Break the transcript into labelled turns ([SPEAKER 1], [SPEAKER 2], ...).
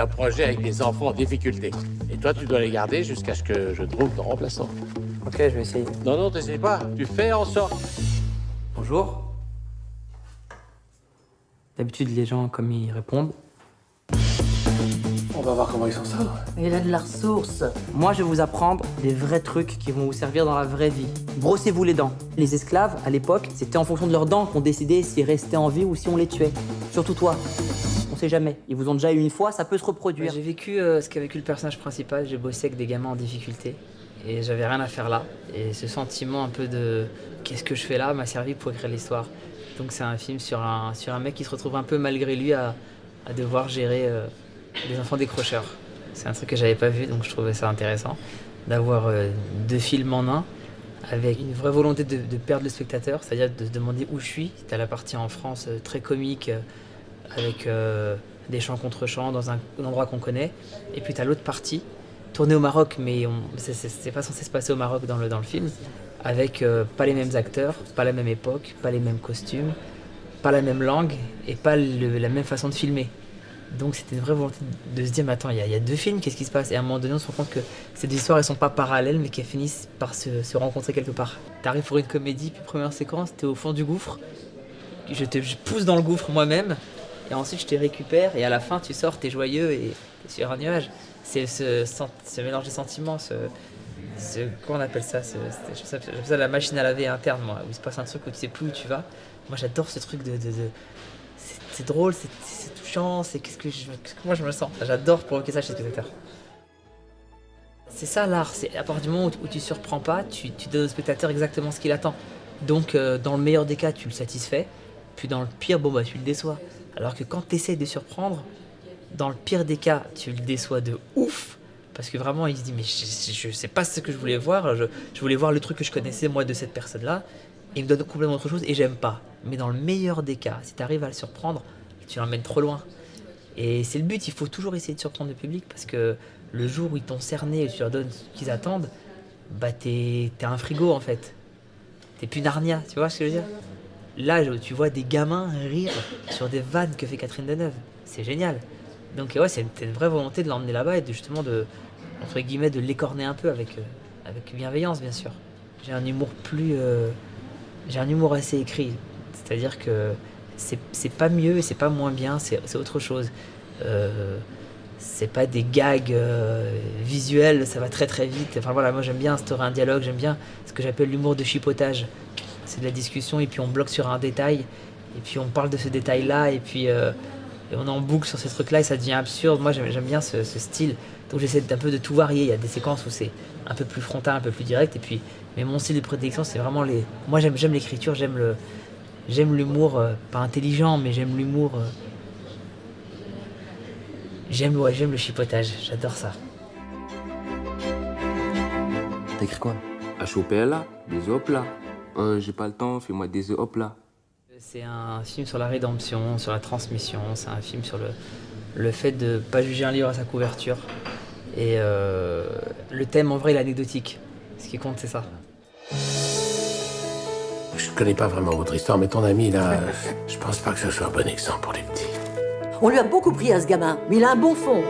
[SPEAKER 1] un projet avec des enfants en difficulté. Et toi, tu dois les garder jusqu'à ce que je trouve ton remplaçant.
[SPEAKER 2] Ok, je vais essayer.
[SPEAKER 1] Non, non, t'essayes pas. Tu fais en sorte.
[SPEAKER 2] Bonjour. D'habitude, les gens, comme ils répondent.
[SPEAKER 3] On va voir comment ils s'en sortent.
[SPEAKER 4] Il a de la ressource.
[SPEAKER 2] Moi, je vais vous apprendre des vrais trucs qui vont vous servir dans la vraie vie. Brossez-vous les dents. Les esclaves, à l'époque, c'était en fonction de leurs dents qu'on décidait s'ils restaient en vie ou si on les tuait. Surtout toi. On sait jamais. Ils vous ont déjà eu une fois, ça peut se reproduire. J'ai vécu ce qu'a vécu le personnage principal. J'ai bossé avec des gamins en difficulté. Et j'avais rien à faire là. Et ce sentiment un peu de qu'est-ce que je fais là m'a servi pour écrire l'histoire. Donc c'est un film sur un mec qui se retrouve un peu malgré lui à devoir gérer des enfants décrocheurs. C'est un truc que j'avais pas vu, donc je trouvais ça intéressant d'avoir deux films en un, avec une vraie volonté de perdre le spectateur, c'est-à-dire de se demander où je suis. T'as la partie en France très comique, avec des chants contre chants dans un endroit qu'on connaît, et puis t'as l'autre partie, tournée au Maroc, mais c'est pas censé se passer au Maroc dans le film, avec pas les mêmes acteurs, pas la même époque, pas les mêmes costumes, pas la même langue, et pas la même façon de filmer. Donc c'était une vraie volonté de se dire, mais attends, il y a deux films, qu'est-ce qui se passe? Et à un moment donné, on se rend compte que ces deux histoires, elles sont pas parallèles, mais qu'elles finissent par se rencontrer quelque part. T'arrives pour une comédie, puis première séquence, t'es au fond du gouffre, je pousse dans le gouffre moi-même, et ensuite je te récupère, et à la fin, tu sors, t'es joyeux, et t'es sur un nuage. C'est ce mélange de sentiments, comment on appelle ça, j'appelle ça la machine à laver interne, moi, où il se passe un truc où tu sais plus où tu vas. Moi, j'adore ce truc c'est drôle, c'est touchant, comment je me sens. J'adore provoquer ça chez le spectateur. C'est ça l'art, c'est à partir du moment où tu surprends pas, tu donnes au spectateur exactement ce qu'il attend. Donc dans le meilleur des cas, tu le satisfais, puis dans le pire, tu le déçois. Alors que quand tu essaies de surprendre, dans le pire des cas, tu le déçois de ouf, parce que vraiment il se dit mais je sais pas ce que je voulais voir, je voulais voir le truc que je connaissais moi de cette personne-là, et il me donne complètement autre chose et j'aime pas. Mais dans le meilleur des cas, si tu arrives à le surprendre, tu l'emmènes trop loin. Et c'est le but, il faut toujours essayer de surprendre le public, parce que le jour où ils t'ont cerné et tu leur donnes ce qu'ils attendent, bah t'es un frigo en fait. T'es plus Narnia, tu vois ce que je veux dire? Là, tu vois des gamins rire sur des vannes que fait Catherine Deneuve. C'est génial. Donc ouais, c'est une vraie volonté de l'emmener là-bas et justement entre guillemets, de l'écorner un peu avec bienveillance, bien sûr. J'ai un humour assez écrit. C'est-à-dire que c'est pas mieux et c'est pas moins bien, c'est autre chose. C'est pas des gags visuels, ça va très très vite. Enfin voilà, moi j'aime bien instaurer un dialogue, j'aime bien ce que j'appelle l'humour de chipotage. C'est de la discussion et puis on bloque sur un détail et puis on parle de ce détail-là et puis et on en boucle sur ce truc-là et ça devient absurde. Moi j'aime bien ce style, donc j'essaie un peu de tout varier. Il y a des séquences où c'est un peu plus frontal, un peu plus direct, et puis mais mon style de prédilection c'est vraiment moi j'aime l'écriture, j'aime l'humour, pas intelligent, mais j'aime l'humour. J'aime le chipotage, j'adore ça.
[SPEAKER 5] T'as écrit quoi?
[SPEAKER 6] HOPLA, des œufs plats. J'ai pas le temps, fais-moi des œufs plats.
[SPEAKER 2] C'est un film sur la rédemption, sur la transmission, c'est un film sur le fait de pas juger un livre à sa couverture. Et le thème en vrai il est anecdotique. Ce qui compte c'est ça.
[SPEAKER 1] Je connais pas vraiment votre histoire, mais ton ami, là, je pense pas que ce soit un bon exemple pour les petits.
[SPEAKER 4] On lui a beaucoup pris à ce gamin, mais il a un bon fond.